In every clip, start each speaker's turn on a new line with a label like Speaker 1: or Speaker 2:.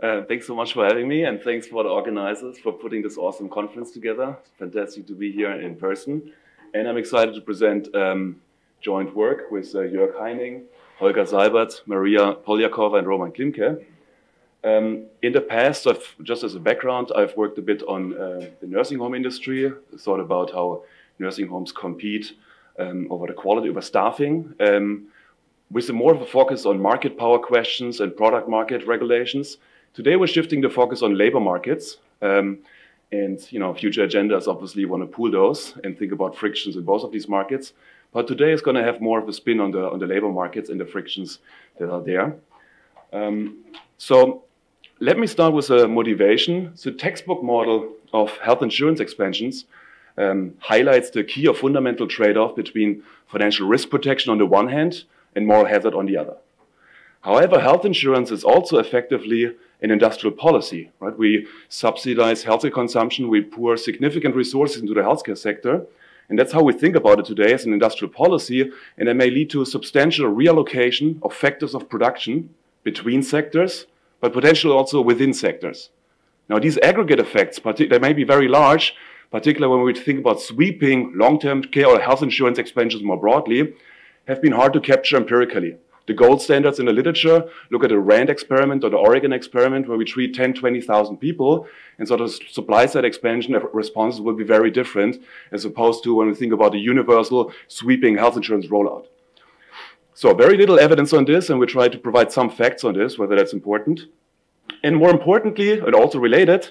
Speaker 1: Thanks so much for having me, and thanks for the organizers for putting this awesome conference together. It's fantastic to be here in person. And I'm excited to present joint work with Jörg Heining, Holger Seibert, Maria Polyakova, and Roman Klimke. In the past, just as a background, I've worked a bit on the nursing home industry, thought about how nursing homes compete over the quality, over staffing, with more of a focus on market power questions and product market regulations. Today, we're shifting the focus on labor markets. And future agendas obviously want to pool those and think about frictions in both of these markets. But today is going to have more of a spin on the labor markets and the frictions that are there. So let me start with a motivation. The textbook model of health insurance expansions highlights the key or fundamental trade-off between financial risk protection on the one hand and moral hazard on the other. However, health insurance is also effectively an industrial policy, right? We subsidize healthcare consumption, we pour significant resources into the healthcare sector, and that's how we think about it today as an industrial policy, and it may lead to a substantial reallocation of factors of production between sectors, but potentially also within sectors. Now, these aggregate effects, they may be very large, particularly when we think about sweeping long-term care or health insurance expansions more broadly, have been hard to capture empirically. The gold standards in the literature look at the RAND experiment or the Oregon experiment where we treat 10, 20,000 people, and so the supply-side expansion responses will be very different as opposed to when we think about the universal sweeping health insurance rollout. So very little evidence on this, and we try to provide some facts on this, whether that's important. And more importantly, and also related,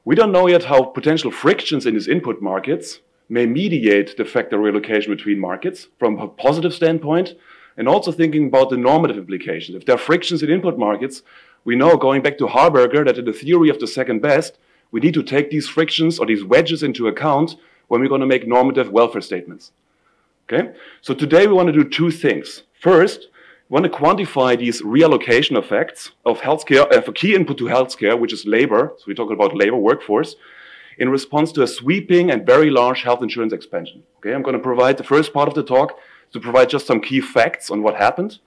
Speaker 1: we don't know yet how potential frictions in these input markets may mediate the factor reallocation between markets from a positive standpoint, and also thinking about the normative implications. If there are frictions in input markets, we know, going back to Harberger, that in the theory of the second best, we need to take these frictions or these wedges into account when we're going to make normative welfare statements. Okay? So today we want to do two things. First, we want to quantify these reallocation effects of healthcare, for key input to healthcare, which is labor, so we're talking about labor workforce, in response to a sweeping and very large health insurance expansion. Okay, I'm going to provide the first part of the talk to provide just some key facts on what happened.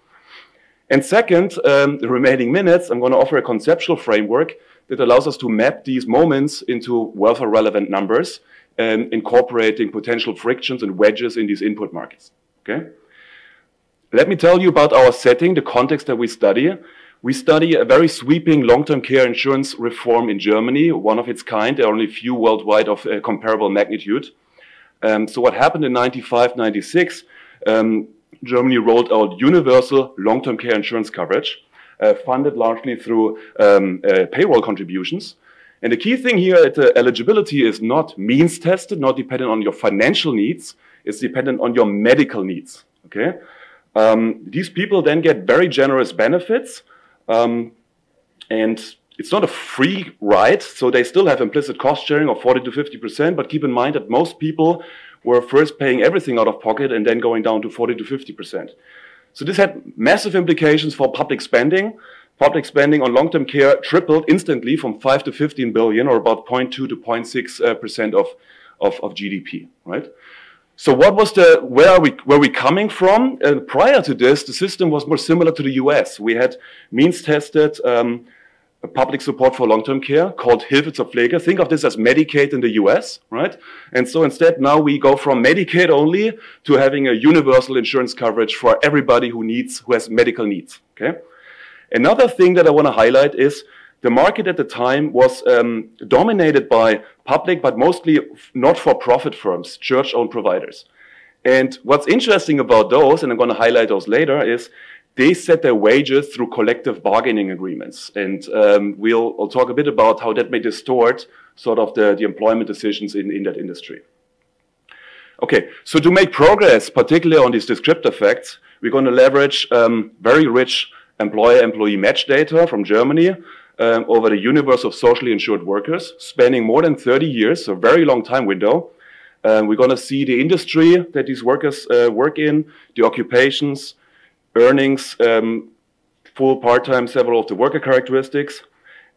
Speaker 1: And second, the remaining minutes, I'm going to offer a conceptual framework that allows us to map these moments into welfare-relevant numbers and incorporating potential frictions and wedges in these input markets. Okay? Let me tell you about our setting, the context that we study. We study a very sweeping long-term care insurance reform in Germany, one of its kind. There are only a few worldwide of comparable magnitude. So what happened in 95, 96, Germany rolled out universal long-term care insurance coverage, funded largely through payroll contributions. And the key thing here is that eligibility is not means tested, not dependent on your financial needs, it's dependent on your medical needs. Okay? These people then get very generous benefits, and it's not a free ride, so they still have implicit cost sharing of 40 to 50%, but keep in mind that most people were first paying everything out of pocket and then going down to 40 to 50%. So this had massive implications for public spending. Public spending on long-term care tripled instantly from 5 to 15 billion, or about 0.2 to 0.6% of GDP, right? So what was where are we coming from? Prior to this, the system was more similar to the US. We had means-tested public support for long-term care called Hilfe zur Pflege. Think of this as Medicaid in the US, right? And so instead, now we go from Medicaid only to having a universal insurance coverage for everybody who has medical needs, okay? Another thing that I want to highlight is the market at the time was dominated by public, but mostly not-for-profit firms, church-owned providers. And what's interesting about those, and I'm going to highlight those later, is they set their wages through collective bargaining agreements. And we'll talk a bit about how that may distort sort of the employment decisions in that industry. Okay, so to make progress, particularly on these descriptive facts, we're going to leverage very rich employer-employee match data from Germany over the universe of socially insured workers, spanning more than 30 years, so a very long time window. We're going to see the industry that these workers work in, the occupations, earnings, full, part-time, several of the worker characteristics.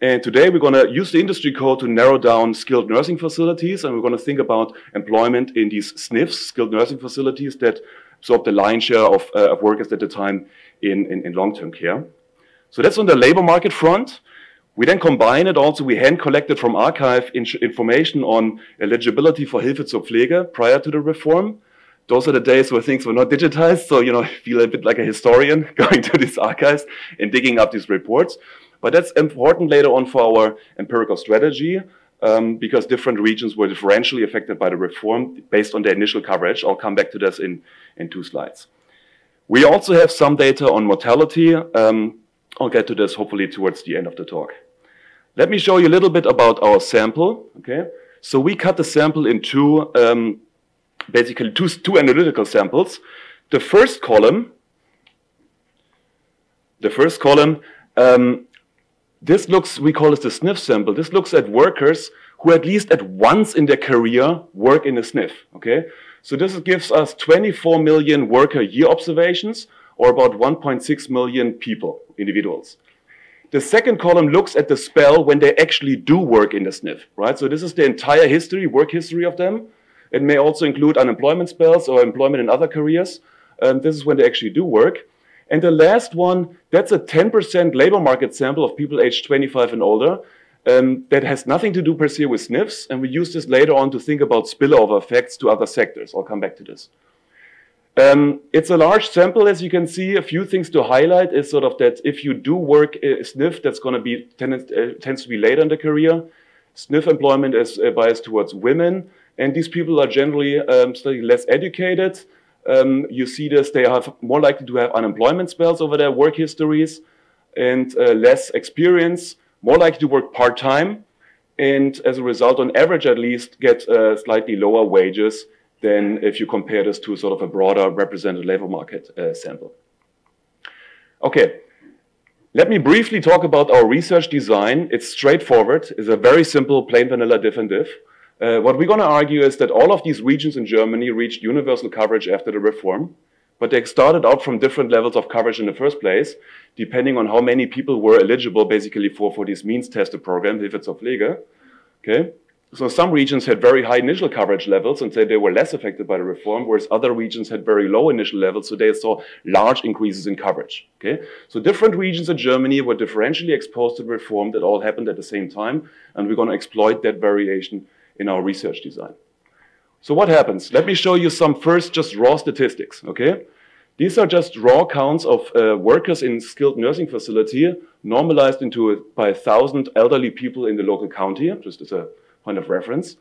Speaker 1: And today we're going to use the industry code to narrow down skilled nursing facilities, and we're going to think about employment in these SNFs, skilled nursing facilities, that absorb the lion's share of workers at the time in long-term care. So that's on the labor market front. We then combine it also, we hand collected from archive information on eligibility for Hilfe zur Pflege prior to the reform. Those are the days where things were not digitized, so I feel a bit like a historian going to these archives and digging up these reports. But that's important later on for our empirical strategy, because different regions were differentially affected by the reform based on their initial coverage. I'll come back to this in 2 slides. We also have some data on mortality. I'll get to this hopefully towards the end of the talk. Let me show you a little bit about our sample. Okay, so we cut the sample in basically two analytical samples. The first column, this looks, we call it the SNF sample. This looks at workers who at least at once in their career work in a SNF. Okay, so this gives us 24 million worker year observations, or about 1.6 million people, individuals. The second column looks at the spell when they actually do work in the SNF, right? So this is the entire history, work history of them. It may also include unemployment spells or employment in other careers. This is when they actually do work. And the last one, that's a 10% labor market sample of people aged 25 and older. That has nothing to do per se with SNFs. And we use this later on to think about spillover effects to other sectors. I'll come back to this. It's a large sample, as you can see. A few things to highlight is sort of that if you do work a SNF, that's going to be tends to be later in the career. SNF employment is biased towards women, and these people are generally slightly less educated. You see this, they are more likely to have unemployment spells over their work histories, and less experience, more likely to work part-time, and as a result, on average at least, get slightly lower wages than if you compare this to sort of a broader represented labor market sample. Okay, let me briefly talk about our research design. It's straightforward. It's a very simple plain vanilla diff and diff. What we're going to argue is that all of these regions in Germany reached universal coverage after the reform, but they started out from different levels of coverage in the first place, depending on how many people were eligible basically for this means tested program, Hilfe zur Pflege. Okay. So some regions had very high initial coverage levels and said they were less affected by the reform, whereas other regions had very low initial levels, so they saw large increases in coverage. Okay? So different regions in Germany were differentially exposed to the reform that all happened at the same time, and we're going to exploit that variation in our research design. So what happens? Let me show you some first just raw statistics. Okay? These are just raw counts of workers in skilled nursing facility normalized by 1,000 elderly people in the local county, just as a point of reference.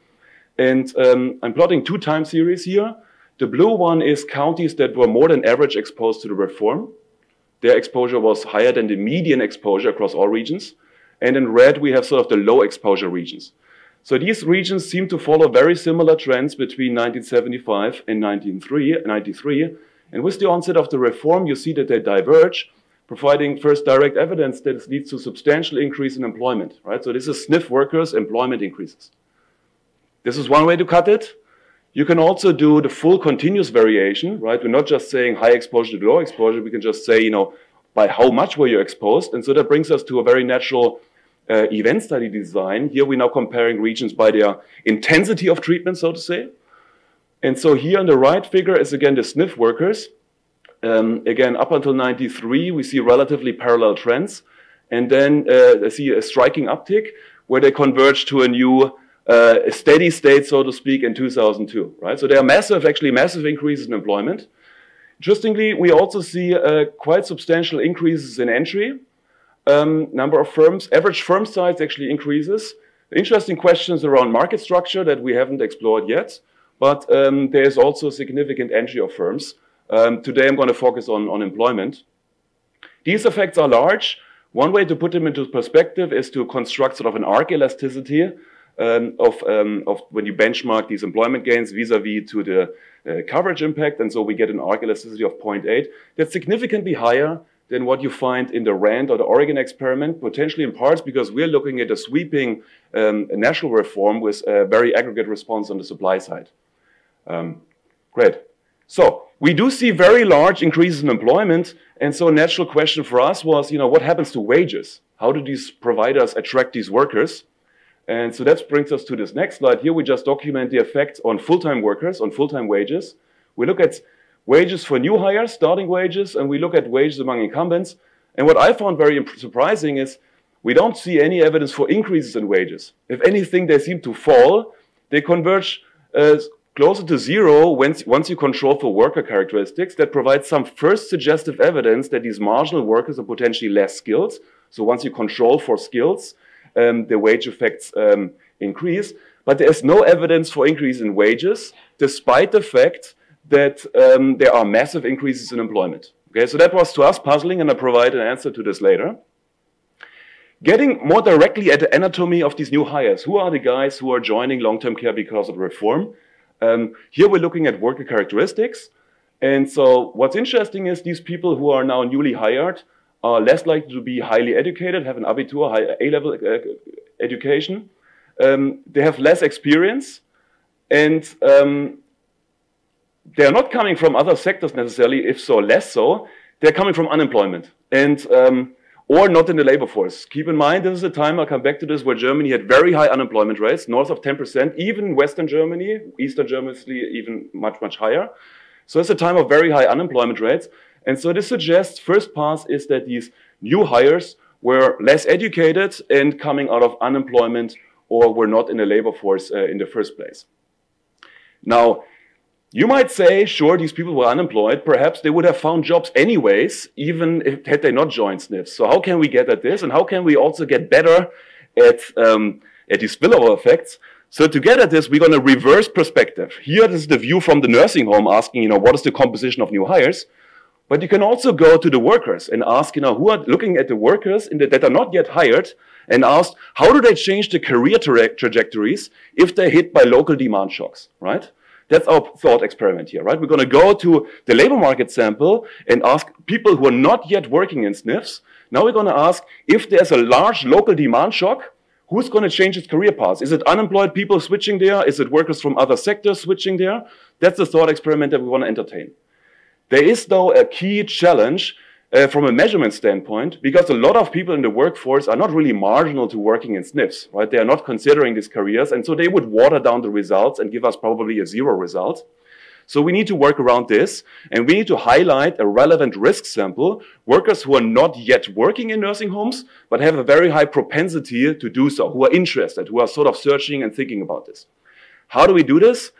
Speaker 1: And I'm plotting 2 time series here. The blue one is counties that were more than average exposed to the reform. Their exposure was higher than the median exposure across all regions. And in red, we have sort of the low exposure regions. So these regions seem to follow very similar trends between 1975 and 1993. And with the onset of the reform, you see that they diverge, providing first direct evidence that it leads to substantial increase in employment, right? So this is SNF workers' employment increases. This is one way to cut it. You can also do the full continuous variation, right? We're not just saying high exposure to low exposure. We can just say, by how much were you exposed? And so that brings us to a very natural event study design. Here we're now comparing regions by their intensity of treatment, so to say. And so here on the right figure is again the SNF workers. Again, up until 93, we see relatively parallel trends. And then I see a striking uptick where they converge to a new steady state, so to speak, in 2002, right? So there are actually massive increases in employment. Interestingly, we also see quite substantial increases in entry. Number of firms, average firm size actually increases. Interesting questions around market structure that we haven't explored yet, but there's also significant entry of firms. Today I'm going to focus on employment. These effects are large. One way to put them into perspective is to construct sort of an arc elasticity of when you benchmark these employment gains vis-a-vis to the coverage impact, and so we get an arc elasticity of 0.8. That's significantly higher than what you find in the RAND or the Oregon experiment, potentially in parts because we're looking at a sweeping national reform with a very aggregate response on the supply side. Great. So we do see very large increases in employment, and so a natural question for us was, what happens to wages? How do these providers attract these workers? And so that brings us to this next slide. Here we just document the effect on full-time workers, on full-time wages. We look at wages for new hires, starting wages, and we look at wages among incumbents. And what I found very surprising is we don't see any evidence for increases in wages. If anything, they seem to fall. They converge closer to zero once you control for worker characteristics. That provides some first suggestive evidence that these marginal workers are potentially less skilled. So once you control for skills, the wage effects increase. But there's no evidence for increase in wages, despite the fact that there are massive increases in employment. Okay, so that was to us puzzling, and I'll provide an answer to this later. Getting more directly at the anatomy of these new hires. Who are the guys who are joining long-term care because of reform? Here we're looking at worker characteristics. And so what's interesting is these people who are now newly hired are less likely to be highly educated, have an Abitur, high A-level education. They have less experience, and they're not coming from other sectors necessarily, if so, less so. They're coming from unemployment and or not in the labor force. Keep in mind, this is a time, I'll come back to this, where Germany had very high unemployment rates, north of 10%, even Western Germany, Eastern Germany even much, much higher. So it's a time of very high unemployment rates. And so this suggests, first pass is that these new hires were less educated and coming out of unemployment or were not in the labor force in the first place. Now, you might say, sure, these people were unemployed. Perhaps they would have found jobs anyways, even had they not joined SNFs. So how can we get at this? And how can we also get better at these spillover effects? So to get at this, we're going to reverse perspective. Here, this is the view from the nursing home asking, what is the composition of new hires? But you can also go to the workers and ask, who are looking at the workers that are not yet hired and ask, how do they change the career trajectories if they're hit by local demand shocks, right? That's our thought experiment here, right? We're going to go to the labor market sample and ask people who are not yet working in SNFs. Now we're going to ask if there's a large local demand shock, who's going to change its career path? Is it unemployed people switching there? Is it workers from other sectors switching there? That's the thought experiment that we want to entertain. There is, though, a key challenge from a measurement standpoint, because a lot of people in the workforce are not really marginal to working in SNFs, right? They are not considering these careers, and so they would water down the results and give us probably a 0 result. So we need to work around this, and we need to highlight a relevant risk sample, workers who are not yet working in nursing homes, but have a very high propensity to do so, who are interested, who are sort of searching and thinking about this. How do we do this?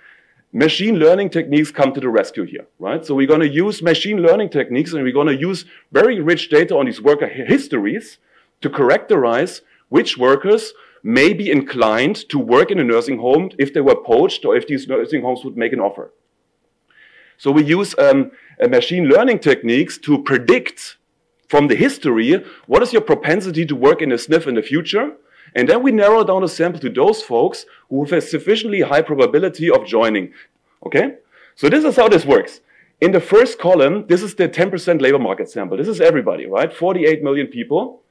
Speaker 1: Machine learning techniques come to the rescue here, right? So we're going to use machine learning techniques, and we're going to use very rich data on these worker histories to characterize which workers may be inclined to work in a nursing home if they were poached or if these nursing homes would make an offer. So we use machine learning techniques to predict from the history, what is your propensity to work in a SNF in the future? And then we narrow down the sample to those folks who have a sufficiently high probability of joining, okay? So this is how this works. In the first column, this is the 10% labor market sample. This is everybody, right? 48 million people.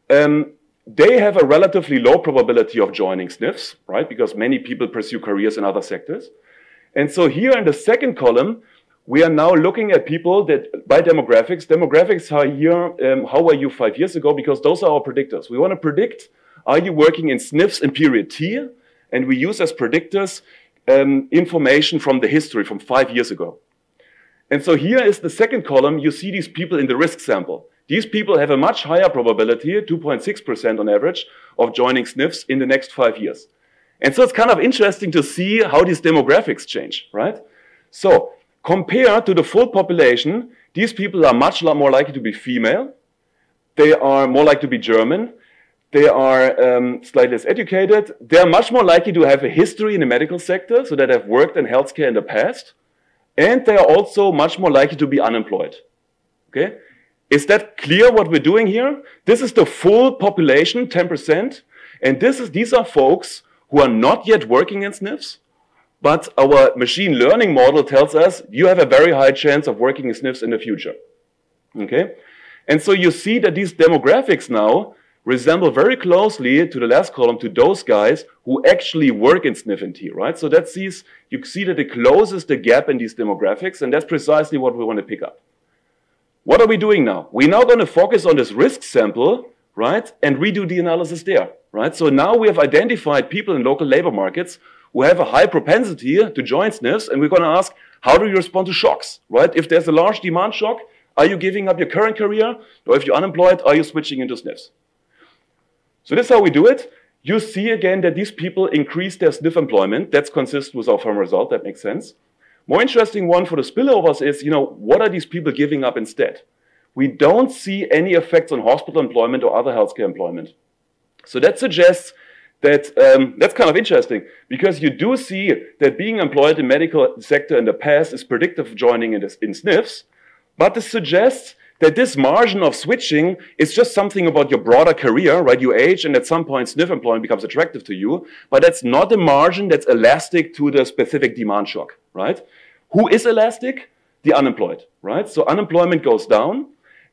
Speaker 1: They have a relatively low probability of joining SNFs, right? Because many people pursue careers in other sectors. And so here in the second column, we are now looking at people that, by demographics. Demographics are here, how were you 5 years ago? Because those are our predictors. We want to predict, are you working in SNFs in period T? And we use as predictors information from the history from 5 years ago. And so here is the second column. You see these people in the risk sample. These people have a much higher probability, 2.6% on average, of joining SNFs in the next 5 years. And so it's kind of interesting to see how these demographics change, right? So compared to the full population, these people are much more likely to be female. They are more likely to be German. They are slightly less educated. They are much more likely to have a history in the medical sector, so that they've worked in healthcare in the past. And they are also much more likely to be unemployed. Okay? Is that clear what we're doing here? This is the full population, 10%. And these are folks who are not yet working in SNFs, but our machine learning model tells us you have a very high chance of working in SNFs in the future. Okay? And so you see that these demographics now resemble very closely to the last column to those guys who actually work in SNF and T, right? So that you see that it closes the gap in these demographics, and that's precisely what we want to pick up. What are we doing now? We're now going to focus on this risk sample, right, and redo the analysis there, right? So now we have identified people in local labor markets who have a high propensity to join SNFs, and we're going to ask, how do you respond to shocks, right? If there's a large demand shock, are you giving up your current career? Or if you're unemployed, are you switching into SNFs? So this is how we do it. You see again that these people increase their SNF employment. That's consistent with our firm result. That makes sense. More interesting one for the spillovers is, what are these people giving up instead? We don't see any effects on hospital employment or other healthcare employment. So that suggests that, that's kind of interesting, because you do see that being employed in the medical sector in the past is predictive of joining in SNFs, but this suggests that this margin of switching is just something about your broader career, right? You age and at some point SNF employment becomes attractive to you, but that's not a margin that's elastic to the specific demand shock, right? Who is elastic? The unemployed, right? So unemployment goes down.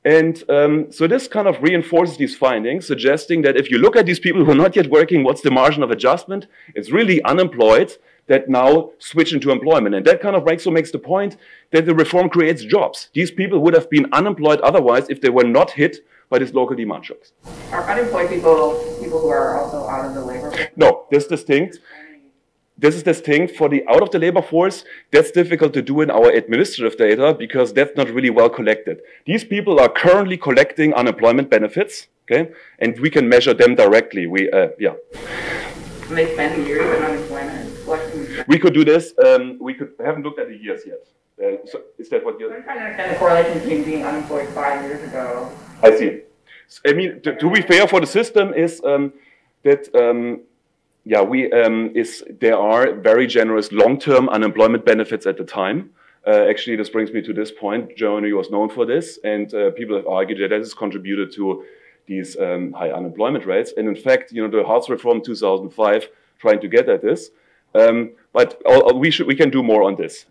Speaker 1: And so this kind of reinforces these findings, suggesting that if you look at these people who are not yet working, what's the margin of adjustment? It's really unemployed that now switch into employment. And that kind of makes the point that the reform creates jobs. These people would have been unemployed otherwise if they were not hit by these local demand shocks.
Speaker 2: Are unemployed people who are also out of the labor force?
Speaker 1: No, this is distinct. This is distinct for the out of the labor force. That's difficult to do in our administrative data because that's not really well collected. These people are currently collecting unemployment benefits, okay? And we can measure them directly. Yeah.
Speaker 2: And they spend years in unemployment collecting.
Speaker 1: We could do this. Haven't looked at the years yet. So is that what you're?
Speaker 2: I'm trying to understand the correlation between being unemployed 5 years ago.
Speaker 1: I see. I mean, to be fair for the system is that. There are very generous long-term unemployment benefits at the time. Actually, this brings me to this point. Germany was known for this, and people have argued that this has contributed to these high unemployment rates. And in fact, the Hartz reform 2005 trying to get at this. But we can do more on this.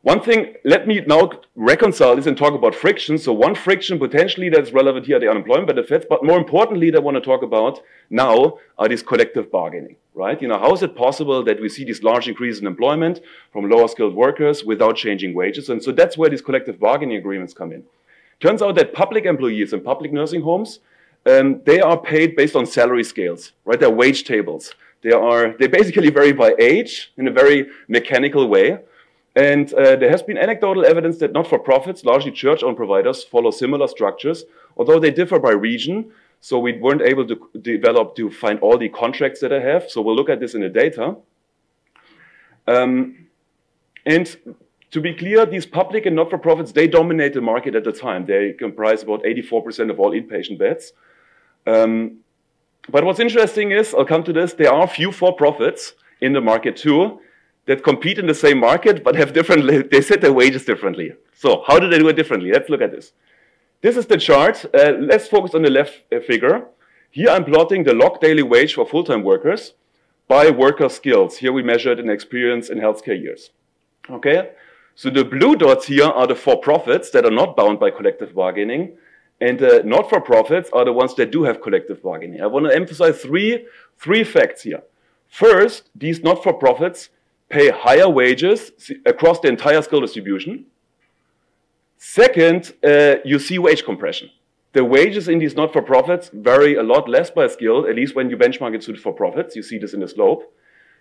Speaker 1: One thing, let me now reconcile this and talk about friction. So one friction potentially that's relevant here are the unemployment benefits, but more importantly that I want to talk about now are these collective bargaining, right? How is it possible that we see these large increases in employment from lower skilled workers without changing wages? And so that's where these collective bargaining agreements come in. Turns out that public employees in public nursing homes, they are paid based on salary scales, right? They're wage tables. They basically vary by age in a very mechanical way. And there has been anecdotal evidence that not-for-profits, largely church-owned providers, follow similar structures, although they differ by region. So we weren't able to find all the contracts that I have. So we'll look at this in the data. And to be clear, these public and not-for-profits, they dominate the market at the time. They comprise about 84% of all inpatient beds. But what's interesting is, I'll come to this, there are a few for-profits in the market too, that compete in the same market, but have they set their wages differently. So how do they do it differently? Let's look at this. This is the chart. Let's focus on the left figure. Here I'm plotting the log daily wage for full-time workers by worker skills. Here we measured in experience in healthcare years. Okay, so the blue dots here are the for-profits that are not bound by collective bargaining, and the not-for-profits are the ones that do have collective bargaining. I want to emphasize three facts here. First, these not-for-profits pay higher wages across the entire skill distribution. Second, you see wage compression. The wages in these not-for-profits vary a lot less by skill, at least when you benchmark it to for-profits. You see this in the slope.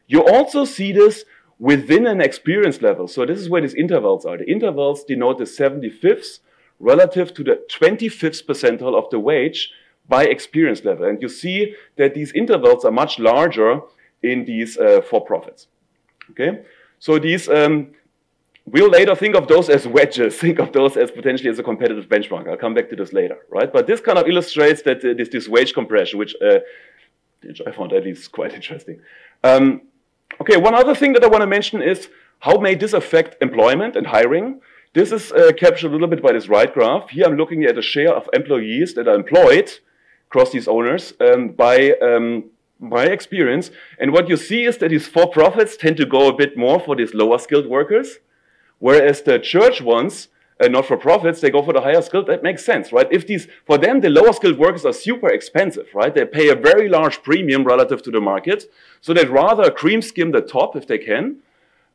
Speaker 1: You also see this within an experience level. So this is where these intervals are. The intervals denote the 75th relative to the 25th percentile of the wage by experience level. And you see that these intervals are much larger in these for-profits. Okay, so these, we'll later think of those as wedges, think of those as potentially as a competitive benchmark. I'll come back to this later, right? But this kind of illustrates that this wage compression, which I found at least quite interesting. Okay, one other thing that I want to mention is how may this affect employment and hiring? This is captured a little bit by this right graph. Here I'm looking at a share of employees that are employed across these owners by experience, and what you see is that these for-profits tend to go a bit more for these lower skilled workers, whereas the church ones, not-for-profits, they go for the higher skilled. That makes sense, right? For them, the lower skilled workers are super expensive, right? They pay a very large premium relative to the market, so they'd rather cream skim the top if they can.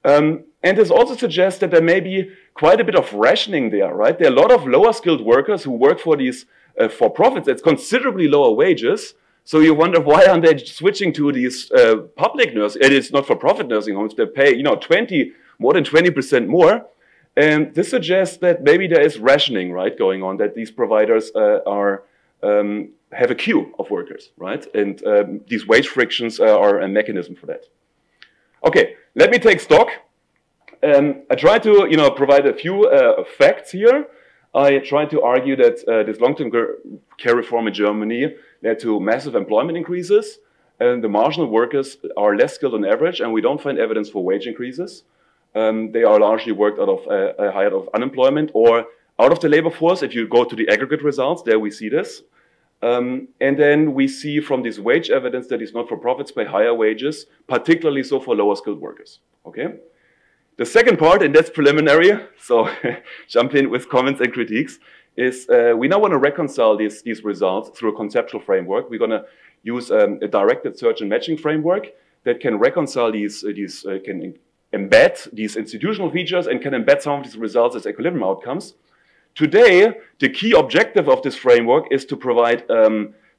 Speaker 1: And this also suggests that there may be quite a bit of rationing there, right? There are a lot of lower skilled workers who work for these for-profits at considerably lower wages. So you wonder, why aren't they switching to these public nursing? It is not-for-profit nursing homes. They pay, more than 20% more. And this suggests that maybe there is rationing, right, going on, that these providers are have a queue of workers, right? And these wage frictions are a mechanism for that. Okay, let me take stock. I try to, provide a few facts here. I try to argue that this long-term care reform in Germany led to massive employment increases, and the marginal workers are less skilled on average, and we don't find evidence for wage increases. They are largely worked out of hired out of unemployment or out of the labor force. If you go to the aggregate results, there we see this. And then we see from this wage evidence that these not-for-profits pay higher wages, particularly so for lower skilled workers, okay? The second part, and that's preliminary, so jump in with comments and critiques, is we now want to reconcile these results through a conceptual framework. We're going to use a directed search and matching framework that can reconcile can embed these institutional features and can embed some of these results as equilibrium outcomes. Today, the key objective of this framework is to provide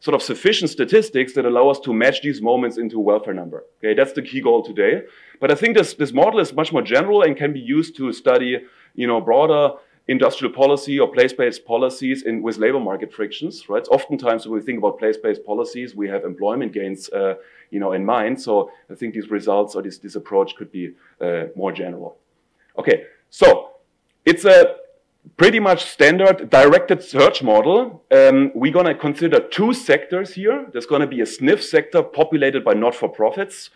Speaker 1: sort of sufficient statistics that allow us to match these moments into a welfare number. Okay, that's the key goal today. But I think this model is much more general and can be used to study, broader industrial policy or place-based policies with labor market frictions, right? Oftentimes when we think about place-based policies, we have employment gains, in mind. So I think these results or this approach could be more general. Okay, so it's a pretty much standard directed search model. We're going to consider two sectors here. There's going to be a SNF sector populated by not-for-profits,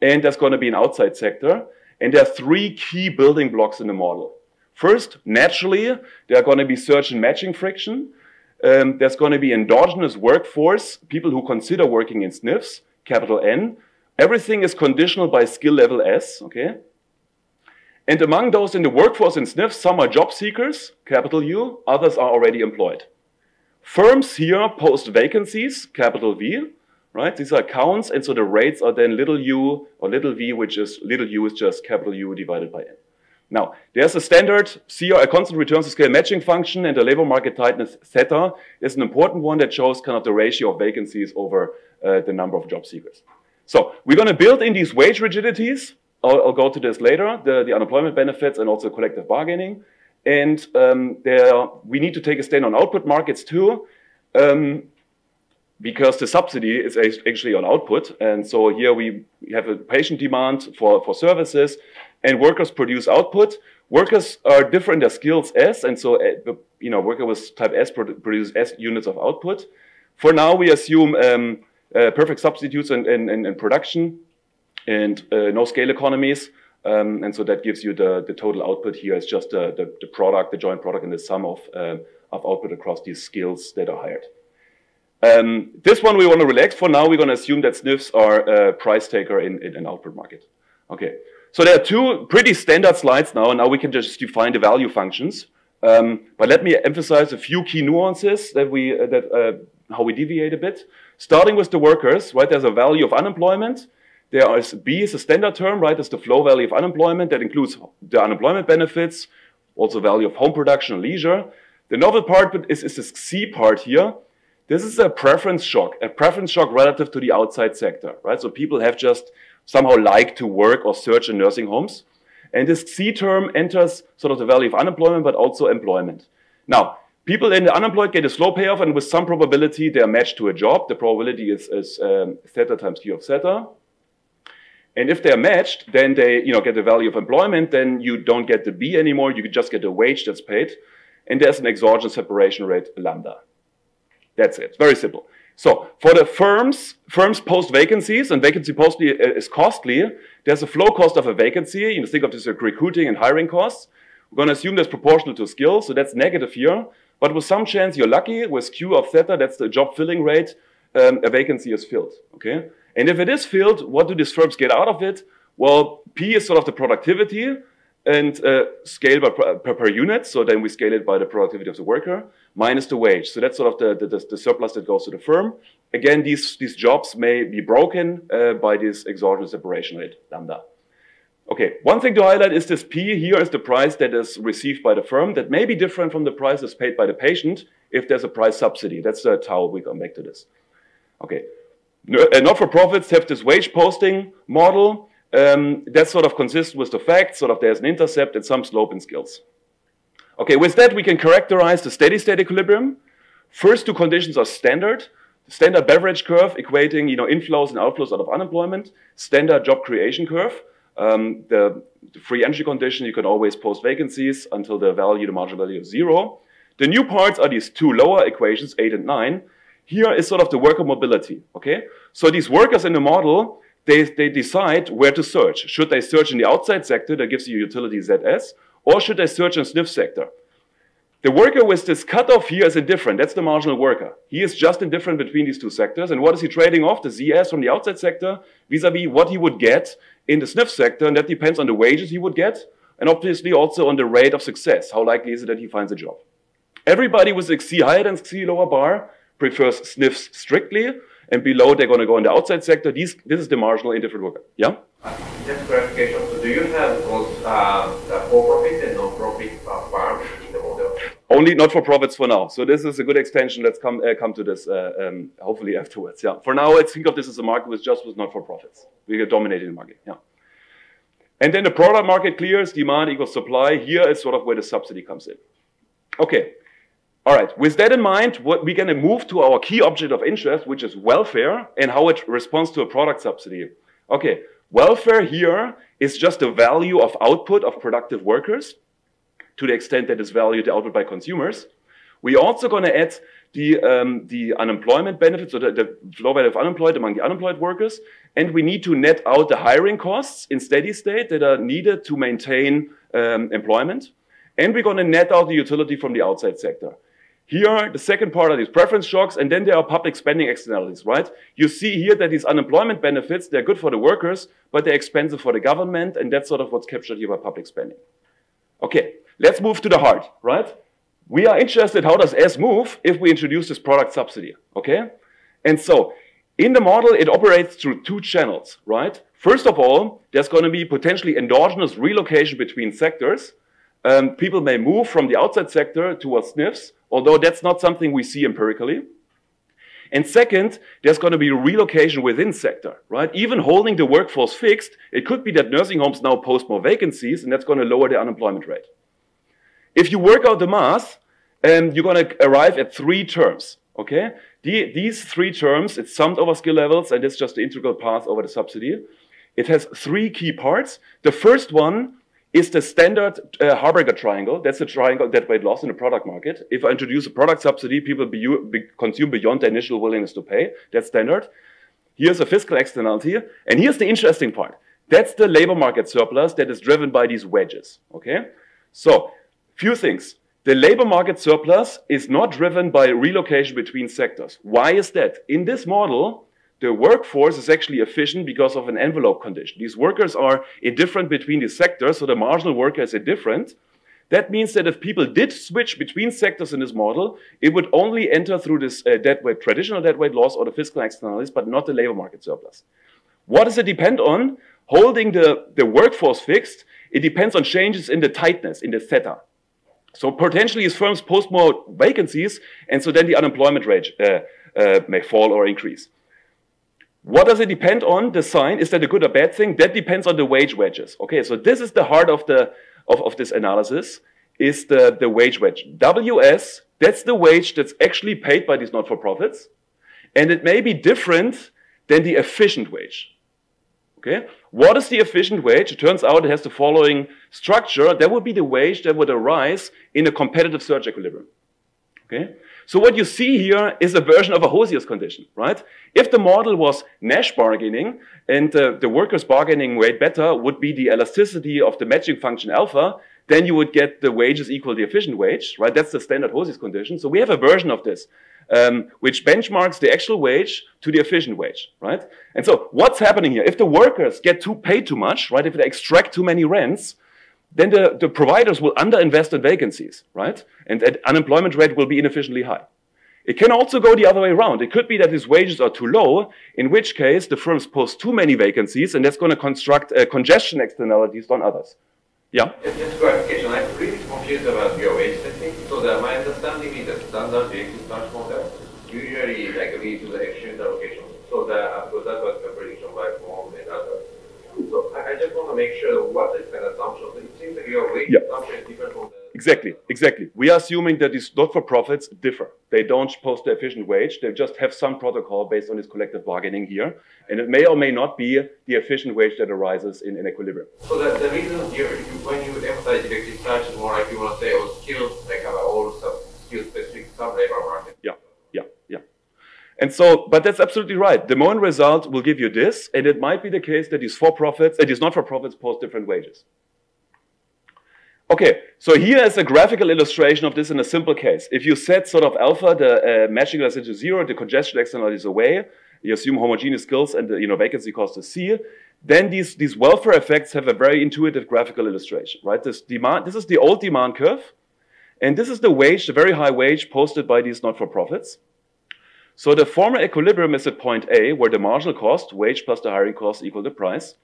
Speaker 1: and there's going to be an outside sector. And there are three key building blocks in the model. First, naturally, there are going to be search and matching friction. There's going to be endogenous workforce, people who consider working in SNFs, capital N. Everything is conditional by skill level S, okay? And among those in the workforce in SNFs, some are job seekers, capital U, others are already employed. Firms here post vacancies, capital V, right? These are counts, and so the rates are then little u or little v, which is little u is just capital U divided by N. Now, there's a standard a constant returns to scale matching function, and the labor market tightness theta is an important one that shows kind of the ratio of vacancies over the number of job seekers. So we're going to build in these wage rigidities. I'll go to this later, the unemployment benefits and also collective bargaining. And we need to take a stand on output markets too, because the subsidy is actually on output. And so here we have a patient demand for services, and workers produce output. Workers are different, their skills S, and so worker with type S produces S units of output. For now, we assume perfect substitutes in production, and no scale economies, and so that gives you the total output here is just the product, the joint product, and the sum of output across these skills that are hired. This one we want to relax for now. We're going to assume that SNFs are a price taker in an output market. Okay, so there are two pretty standard slides now, and now we can just define the value functions. But let me emphasize a few key nuances how we deviate a bit. Starting with the workers, right? There's a value of unemployment. There is B is a standard term, right? It's the flow value of unemployment that includes the unemployment benefits, also value of home production and leisure. The novel part is this C part here. This is a preference shock relative to the outside sector, right? So people have just somehow like to work or search in nursing homes. And this C term enters sort of the value of unemployment, but also employment. Now, people in the unemployed get a slow payoff, and with some probability, they are matched to a job. The probability is theta times Q of theta. And if they're matched, then they get the value of employment, then you don't get the B anymore, you just get the wage that's paid. And there's an exogenous separation rate, lambda. That's it, very simple. So for the firms post vacancies, and vacancy post is costly, there's a flow cost of a vacancy. Think of this as recruiting and hiring costs. We're going to assume that's proportional to skills, so that's negative here. But with some chance you're lucky, with Q of theta, that's the job filling rate, a vacancy is filled, okay? And if it is filled, what do these firms get out of it? Well, P is sort of the productivity and scale per unit. So then we scale it by the productivity of the worker minus the wage. So that's sort of the surplus that goes to the firm. Again, these jobs may be broken by this exogenous separation rate, lambda. Okay, one thing to highlight is this P here is the price that is received by the firm that may be different from the price that's paid by the patient if there's a price subsidy. That's the tau. We come back to this. Okay. Not-for-profits have this wage posting model that sort of consists with the fact, sort of there's an intercept and some slope in skills. Okay, with that we can characterize the steady-state equilibrium. First two conditions are standard. Standard beverage curve equating, inflows and outflows out of unemployment. Standard job creation curve. The free entry condition, you can always post vacancies until the marginal value is 0. The new parts are these two lower equations, 8 and 9. Here is sort of the worker mobility, okay? So these workers in the model, they decide where to search. Should they search in the outside sector that gives you utility ZS, or should they search in the SNF sector? The worker with this cutoff here is indifferent. That's the marginal worker. He is just indifferent between these two sectors. And what is he trading off? The ZS from the outside sector vis-a-vis what he would get in the SNF sector. And that depends on the wages he would get. And obviously also on the rate of success. How likely is it that he finds a job? Everybody with a C higher than C lower bar prefers SNFs strictly. And below, they're going to go in the outside sector. This is the marginal indifferent worker. Yeah?
Speaker 3: Just clarification. So do you have both for-profit and non-profit farms in the model?
Speaker 1: Only not-for-profits for now. So this is a good extension. Let's come to this hopefully afterwards. Yeah. For now, let's think of this as a market with not-for-profits. We are dominating the market. Yeah. And then the product market clears. Demand equals supply. Here is sort of where the subsidy comes in. Okay. All right. With that in mind, we're going to move to our key object of interest, which is welfare and how it responds to a product subsidy. Okay. Welfare here is just the value of output of productive workers to the extent that is valued output by consumers. We're also going to add the unemployment benefits, or the flow value of unemployed among the unemployed workers. And we need to net out the hiring costs in steady state that are needed to maintain employment. And we're going to net out the utility from the outside sector. Here, the second part are these preference shocks, and then there are public spending externalities, right? You see here that these unemployment benefits, they're good for the workers, but they're expensive for the government, and that's sort of what's captured here by public spending. Okay, let's move to the heart, right? We are interested, how does S move if we introduce this product subsidy, okay? And so, in the model, it operates through two channels, right? First of all, there's going to be potentially endogenous relocation between sectors. People may move from the outside sector towards SNFs, although that's not something we see empirically. And second, there's going to be relocation within sector, right? Even holding the workforce fixed, it could be that nursing homes now post more vacancies, and that's going to lower the unemployment rate. If you work out the math, you're going to arrive at 3 terms, okay? These 3 terms, it's summed over skill levels, and it's just the integral path over the subsidy. It has 3 key parts. The first one is the standard Harberger triangle. That's the triangle that weight loss in the product market. If I introduce a product subsidy, people consume beyond their initial willingness to pay. That's standard. Here's a fiscal externality. And here's the interesting part. That's the labor market surplus that is driven by these wedges. Okay? So, few things. The labor market surplus is not driven by relocation between sectors. Why is that? In this model, the workforce is actually efficient because of an envelope condition. These workers are indifferent between the sectors, so the marginal worker is indifferent. That means that if people did switch between sectors in this model, it would only enter through this traditional deadweight loss or the fiscal externalities, but not the labor market surplus. What does it depend on? Holding the workforce fixed, it depends on changes in the tightness, in the theta. So potentially as firms post more vacancies, and so then the unemployment rate may fall or increase. What does it depend on? The sign, is that a good or bad thing? That depends on the wage wedges. Okay, so this is the heart of this analysis, is the wage wedge. WS, that's the wage that's actually paid by these not-for-profits, and it may be different than the efficient wage. Okay, what is the efficient wage? It turns out it has the following structure. That would be the wage that would arise in a competitive search equilibrium. Okay. So what you see here is a version of a Hosier's condition, right? If the model was Nash bargaining and the workers bargaining rate beta would be the elasticity of the matching function alpha, then you would get the wages equal the efficient wage, right? That's the standard Hosier's condition. So we have a version of this, which benchmarks the actual wage to the efficient wage, right? And so what's happening here? If the workers get paid too much, right? If they extract too many rents, then the providers will underinvest in vacancies, right? And the unemployment rate will be inefficiently high. It can also go the other way around. It could be that these wages are too low, in which case the firms post too many vacancies, and that's going to construct congestion externalities on others. Yeah?
Speaker 3: Just clarification, I'm pretty confused about your wage setting. So my understanding is that standard DX search model usually lead to the exchange allocation. So that was the prediction by form and others. So I just want to make sure what is an assumption. So it seems like your wage assumption is different from the
Speaker 1: Exactly, exactly. We are assuming that these not-for-profits differ. They don't post the efficient wage. They just have some protocol based on this collective bargaining here. And it may or may not be the efficient wage that arises in equilibrium.
Speaker 3: So the reason here, when you emphasize directive search, is more like you want to say, oh, skills, they have all skill-specific sub-labor market.
Speaker 1: Yeah, yeah, yeah. And so, but that's absolutely right. The Moen result will give you this, and it might be the case that these for-profits, these not-for-profits post different wages. Okay, so here is a graphical illustration of this in a simple case. If you set sort of alpha, the matching elasticity to 0, the congestion externalities away, you assume homogeneous skills and the vacancy cost is C, then these welfare effects have a very intuitive graphical illustration, right? This is the old demand curve, and this is the wage, the very high wage posted by these not-for-profits. So the former equilibrium is at point A, where the marginal cost, wage plus the hiring cost, equal the price.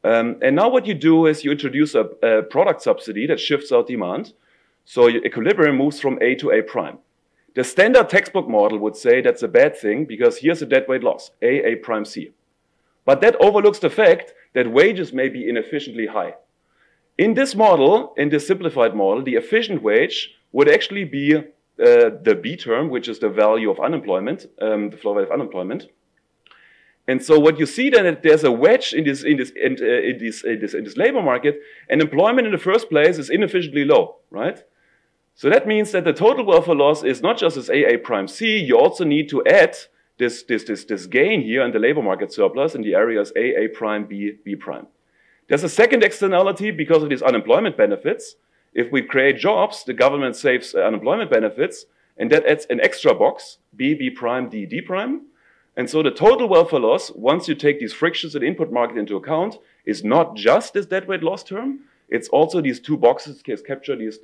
Speaker 1: And now what you do is you introduce a product subsidy that shifts out demand. So your equilibrium moves from A to A prime. The standard textbook model would say that's a bad thing because here's a deadweight loss, A prime C. But that overlooks the fact that wages may be inefficiently high. In this model, in this simplified model, the efficient wage would actually be the B term, which is the value of unemployment, the floor value of unemployment. And so what you see then that there's a wedge in this labor market, and employment in the first place is inefficiently low, right? So that means that the total welfare loss is not just as A prime C, you also need to add this gain here in the labor market surplus in the areas A prime, B prime. There's a second externality because of these unemployment benefits. If we create jobs, the government saves unemployment benefits, and that adds an extra box, B prime, D prime. And so the total welfare loss, once you take these frictions in the input market into account, is not just this deadweight loss term, it's also these two boxes capture these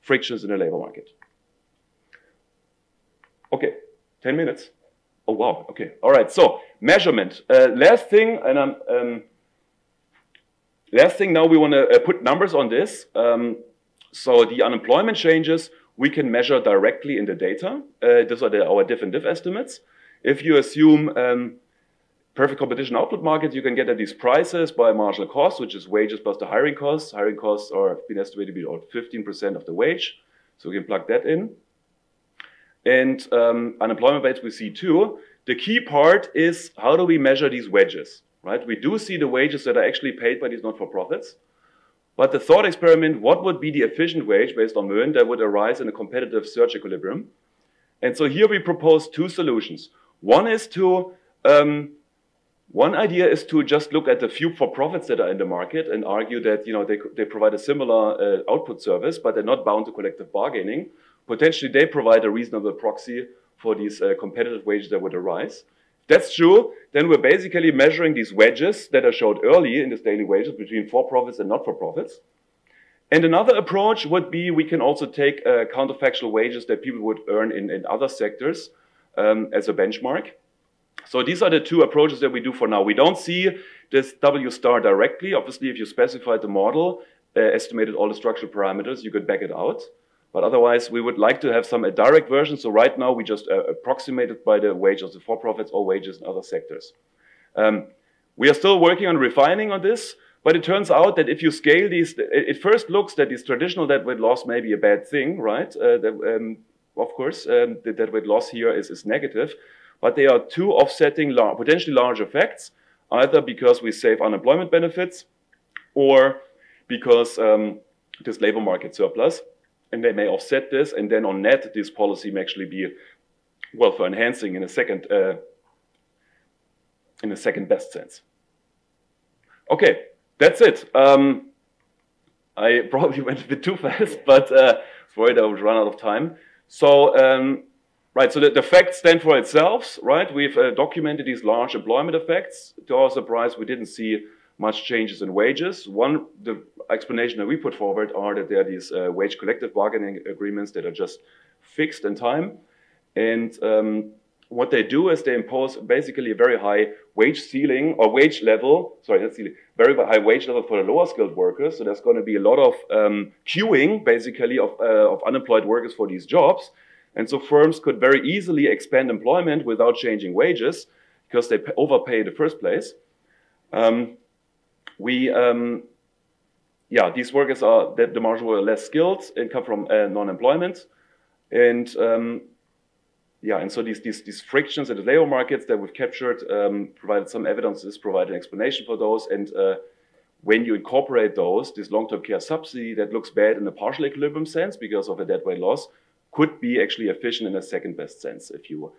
Speaker 1: frictions in the labor market. Okay, 10 minutes. Oh, wow, okay. All right, so measurement. Last thing now we want to put numbers on this. So the unemployment changes, we can measure directly in the data. These are our diff and diff estimates. If you assume perfect competition output market, you can get at these prices by marginal cost, which is wages plus the hiring costs. Hiring costs have been estimated to be about 15% of the wage. So we can plug that in. And unemployment rates we see too. The key part is how do we measure these wages, right? We do see the wages that are actually paid by these not-for-profits. But the thought experiment, what would be the efficient wage based on Moen that would arise in a competitive search equilibrium? And so here we propose two solutions. One idea is to just look at the few for-profits that are in the market and argue that they provide a similar output service, but they're not bound to collective bargaining. Potentially, they provide a reasonable proxy for these competitive wages that would arise. If that's true, then we're basically measuring these wedges that are showed early in this daily wages between for-profits and not-for-profits. And another approach would be we can also take counterfactual wages that people would earn in other sectors as a benchmark. So these are the two approaches that we do for now. We don't see this W star directly. Obviously, if you specified the model, estimated all the structural parameters, you could back it out. But otherwise, we would like to have some direct version. So right now, we just approximate it by the wage of the for-profits or wages in other sectors. We are still working on refining on this. But it turns out that if you scale these, it first looks that this traditional deadweight loss may be a bad thing, right? Of course, the deadweight loss here is negative. But they are two offsetting potentially large effects, either because we save unemployment benefits or because this labor market surplus. And they may offset this. And then on net, this policy may actually be welfare enhancing in a second best sense. Okay. That's it. I probably went a bit too fast, but I was worried I would run out of time. So, right, so the facts stand for itself, right? We've documented these large employment effects. To our surprise, we didn't see much changes in wages. The explanation that we put forward are that there are these wage collective bargaining agreements that are just fixed in time. And what they do is they impose basically a very high wage ceiling or wage level, sorry, not ceiling, very high wage level for the lower skilled workers. So there's going to be a lot of queuing basically of unemployed workers for these jobs. And so firms could very easily expand employment without changing wages because they overpay in the first place. yeah, these workers are demonstrably less skilled and come from non-employment. And yeah, and so these frictions in the labor markets that we've captured provided some evidence, provide an explanation for those. And when you incorporate those, this long-term care subsidy that looks bad in a partial equilibrium sense because of a deadweight loss could be actually efficient in a second best sense if you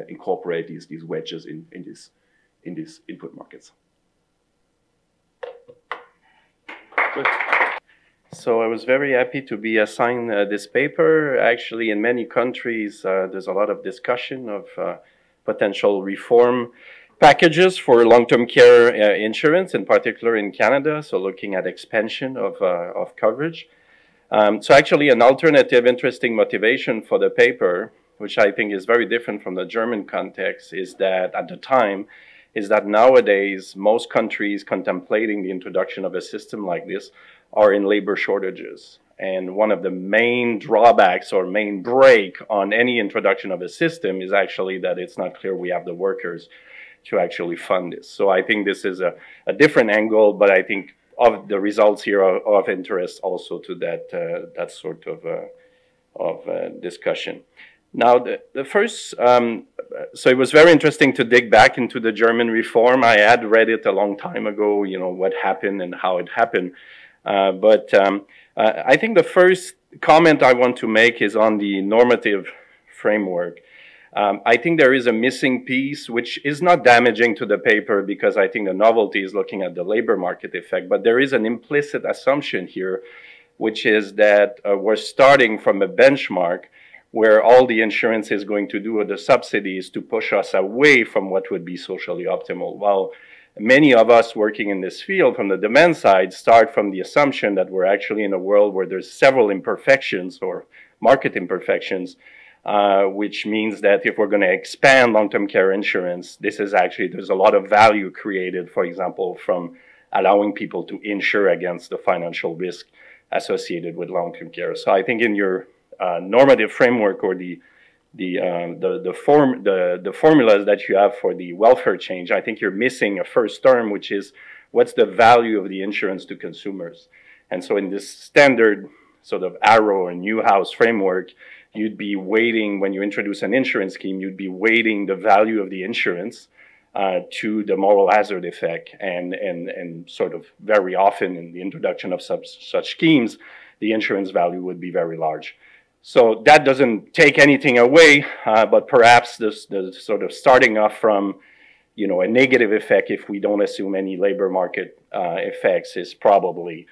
Speaker 1: incorporate these wedges in these input markets. Good.
Speaker 4: So I was very happy to be assigned this paper. Actually, in many countries, there's a lot of discussion of potential reform packages for long-term care insurance, in particular in Canada, so looking at expansion of coverage. So actually an alternative interesting motivation for the paper, which I think is very different from the German context, is that at the time, is that nowadays most countries contemplating the introduction of a system like this are in labor shortages. And one of the main drawbacks or main break on any introduction of a system is actually that it's not clear we have the workers to actually fund this. So I think this is a different angle, but I think of the results here are of interest also to that sort of discussion. Now, the first, so it was very interesting to dig back into the German reform. I had read it a long time ago, you know, what happened and how it happened. But I think the first comment I want to make is on the normative framework. I think there is a missing piece, which is not damaging to the paper because I think the novelty is looking at the labor market effect, but there is an implicit assumption here, which is that we're starting from a benchmark where all the insurance is going to do with the subsidies to push us away from what would be socially optimal. While many of us working in this field from the demand side start from the assumption that we're actually in a world where there's several imperfections or market imperfections, which means that if we're going to expand long-term care insurance, this is actually, there's a lot of value created, for example, from allowing people to insure against the financial risk associated with long-term care. So I think in your normative framework or the formulas that you have for the welfare change, I think you're missing a first term, which is what's the value of the insurance to consumers. And so in this standard sort of Arrow or Newhouse framework, you'd be weighting, when you introduce an insurance scheme, you'd be weighting the value of the insurance to the moral hazard effect. And sort of very often in the introduction of such schemes, the insurance value would be very large. So that doesn't take anything away, but perhaps the sort of starting off from, you know, a negative effect if we don't assume any labor market effects is probably,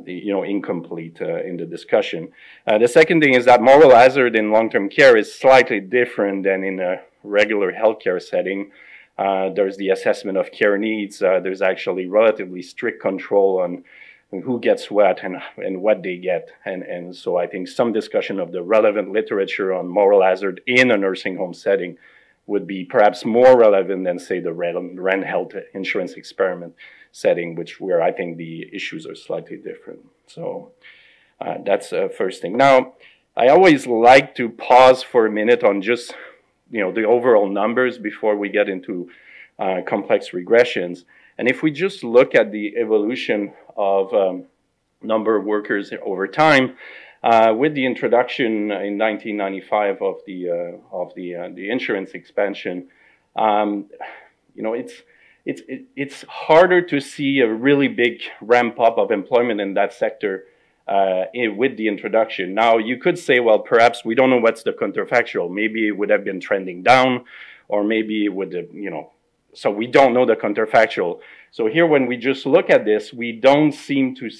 Speaker 4: you know, incomplete in the discussion. The second thing is that moral hazard in long-term care is slightly different than in a regular healthcare setting. There's the assessment of care needs. There's actually relatively strict control on who gets what and what they get. And so I think some discussion of the relevant literature on moral hazard in a nursing home setting would be perhaps more relevant than, say, the Wren Health Insurance Experiment setting, where I think the issues are slightly different. So that's the first thing. Now, I always like to pause for a minute on just, you know, the overall numbers before we get into complex regressions. And if we just look at the evolution of number of workers over time, with the introduction in 1995 of the insurance expansion, you know, it's harder to see a really big ramp up of employment in that sector with the introduction. Now, you could say, well, perhaps we don't know what's the counterfactual. Maybe it would have been trending down, or maybe it would have, you know, so we don't know the counterfactual. So here, when we just look at this, we don't seem to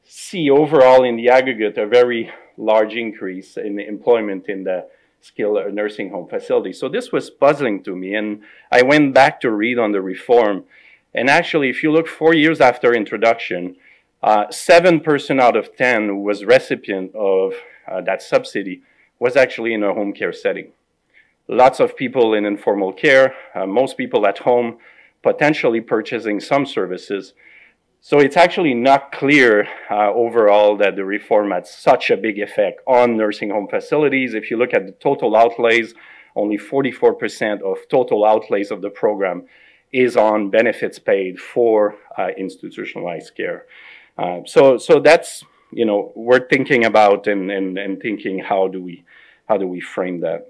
Speaker 4: see overall in the aggregate a very large increase in employment in the skilled nursing home facility. So this was puzzling to me, and I went back to read on the reform. And actually, if you look 4 years after introduction, 7% out of 10 who was recipient of that subsidy was actually in a home care setting. Lots of people in informal care, most people at home, potentially purchasing some services. So it's actually not clear overall that the reform had such a big effect on nursing home facilities. If you look at the total outlays, only 44% of total outlays of the program is on benefits paid for institutionalized care. So that's, you know, we're thinking about and thinking how do we frame that.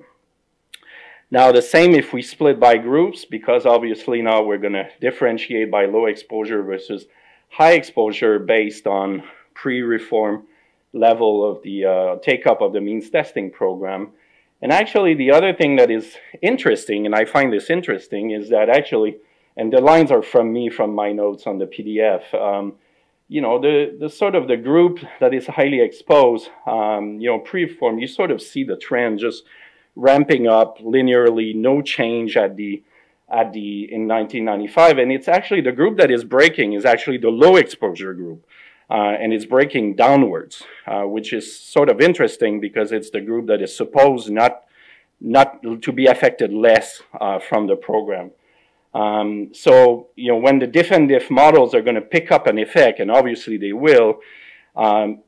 Speaker 4: Now the same if we split by groups, because obviously now we're going to differentiate by low exposure versus high exposure based on pre-reform level of the take-up of the means testing program. And actually the other thing that is interesting, and I find this interesting, is that actually, and the lines are from me from my notes on the PDF, you know, the sort of the group that is highly exposed, you know, pre-reform, you sort of see the trend just ramping up linearly, no change in 1995, and it's actually the group that is breaking is actually the low exposure group, and it's breaking downwards, which is sort of interesting because it's the group that is supposed not to be affected less from the program. So, you know, when the diff and diff models are going to pick up an effect, and obviously they will,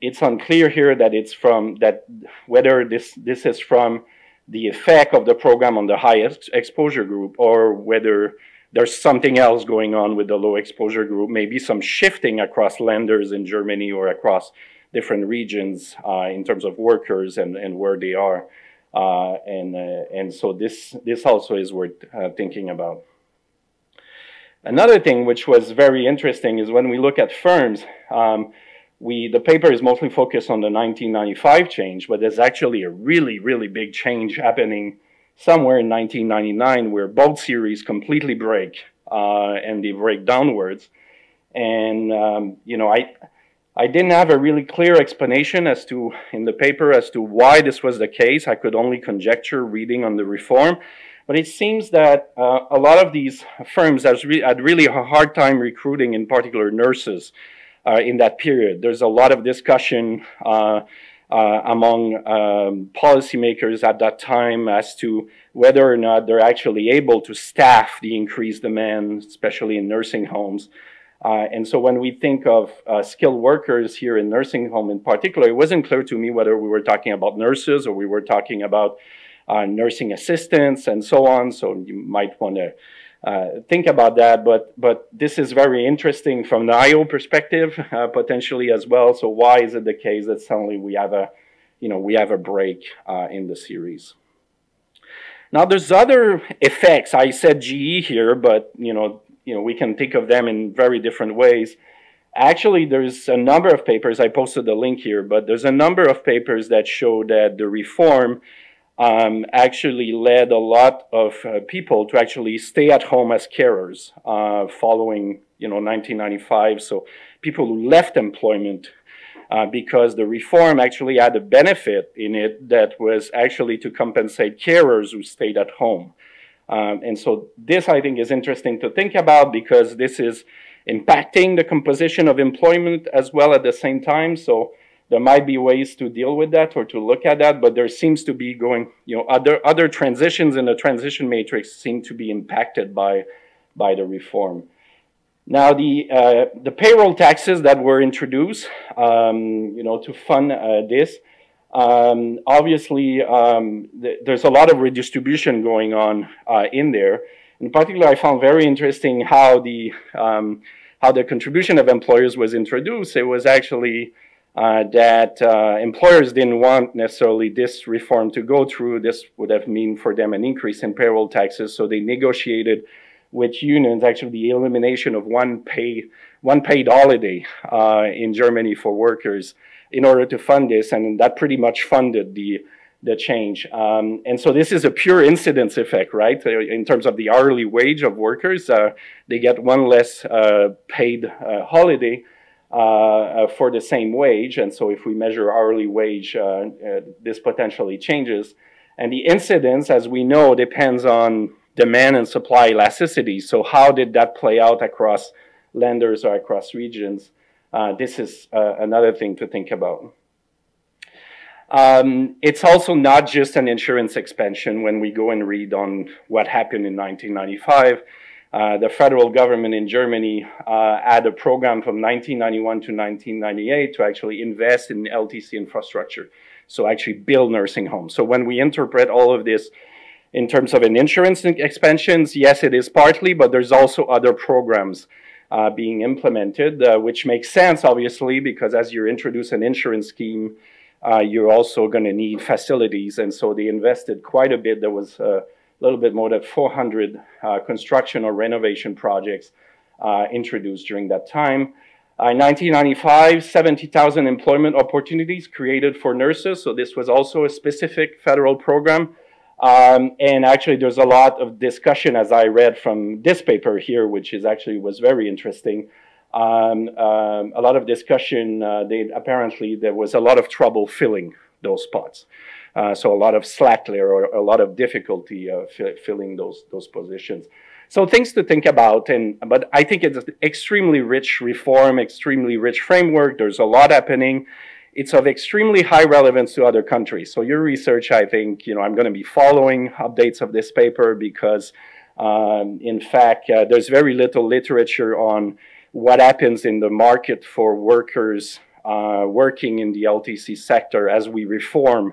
Speaker 4: it's unclear here that it's from that whether this is from the effect of the program on the highest exposure group, or whether there's something else going on with the low exposure group, maybe some shifting across lenders in Germany or across different regions in terms of workers and where they are. And so this also is worth thinking about. Another thing which was very interesting is when we look at firms, the paper is mostly focused on the 1995 change, but there's actually a really, really big change happening somewhere in 1999 where both series completely break and they break downwards. And, you know, I didn't have a really clear explanation as to, in the paper, as to why this was the case. I could only conjecture reading on the reform. But it seems that a lot of these firms had really a hard time recruiting, in particular, nurses. In that period, there's a lot of discussion among policymakers at that time as to whether or not they're actually able to staff the increased demand, especially in nursing homes. And so when we think of skilled workers here in nursing home in particular, it wasn't clear to me whether we were talking about nurses or we were talking about nursing assistants and so on. So you might want to think about that, but this is very interesting from the IO perspective, potentially as well. So why is it the case that suddenly we have a break in the series? Now there's other effects. I said GE here, but you know we can think of them in very different ways. Actually, there's a number of papers. I posted the link here, but there's a number of papers that show that the reform actually led a lot of people to actually stay at home as carers following, 1995. So people who left employment because the reform actually had a benefit in it that was actually to compensate carers who stayed at home. And so this, I think, is interesting to think about because this is impacting the composition of employment as well at the same time. So there might be ways to deal with that or to look at that, but there seems to be other transitions in the transition matrix seem to be impacted by the reform. Now the payroll taxes that were introduced, to fund this, obviously there's a lot of redistribution going on in there. In particular, I found very interesting how the contribution of employers was introduced. It was actually that employers didn't want necessarily this reform to go through. This would have meant for them an increase in payroll taxes, so they negotiated with unions actually the elimination of one paid holiday in Germany for workers in order to fund this, and that pretty much funded the change. And so this is a pure incidence effect, right? In terms of the hourly wage of workers, they get one less paid holiday for the same wage. And so if we measure hourly wage, this potentially changes. And the incidence, as we know, depends on demand and supply elasticity. So how did that play out across lenders or across regions? This is another thing to think about. It's also not just an insurance expansion. When we go and read on what happened in 1995, the federal government in Germany had a program from 1991 to 1998 to actually invest in LTC infrastructure, so actually build nursing homes. So when we interpret all of this in terms of an insurance expansions, yes, it is partly, but there's also other programs being implemented, which makes sense, obviously, because as you introduce an insurance scheme, you're also going to need facilities. And so they invested quite a bit. There was a little bit more than 400 construction or renovation projects introduced during that time. In 1995, 70,000 employment opportunities created for nurses. So this was also a specific federal program. And actually, there's a lot of discussion, as I read from this paper here, which is actually was very interesting. A lot of discussion. Apparently, there was a lot of trouble filling those spots. So a lot of slack there, or a lot of difficulty filling those positions. So things to think about, but I think it's an extremely rich reform, extremely rich framework. There's a lot happening. It's of extremely high relevance to other countries. So your research, I think, I'm going to be following updates of this paper because, in fact, there's very little literature on what happens in the market for workers working in the LTC sector as we reform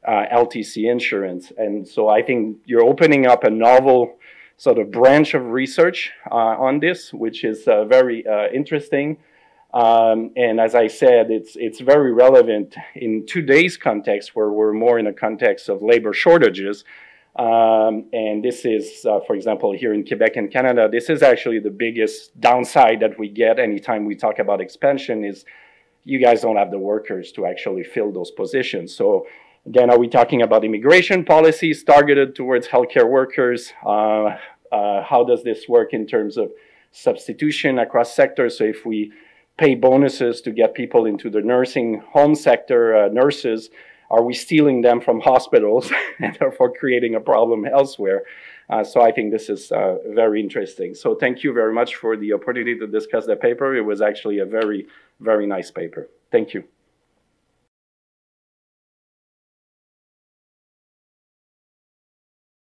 Speaker 4: LTC insurance. And so I think you're opening up a novel sort of branch of research on this, which is very interesting. And as I said, it's very relevant in today's context, where we're more in a context of labor shortages. And this is, for example, here in Quebec and Canada, this is actually the biggest downside that we get anytime we talk about expansion is you guys don't have the workers to actually fill those positions. So again, are we talking about immigration policies targeted towards healthcare workers? How does this work in terms of substitution across sectors? So if we pay bonuses to get people into the nursing home sector, nurses, are we stealing them from hospitals and therefore creating a problem elsewhere? So I think this is very interesting. So thank you very much for the opportunity to discuss the paper. It was actually a very, very nice paper. Thank you.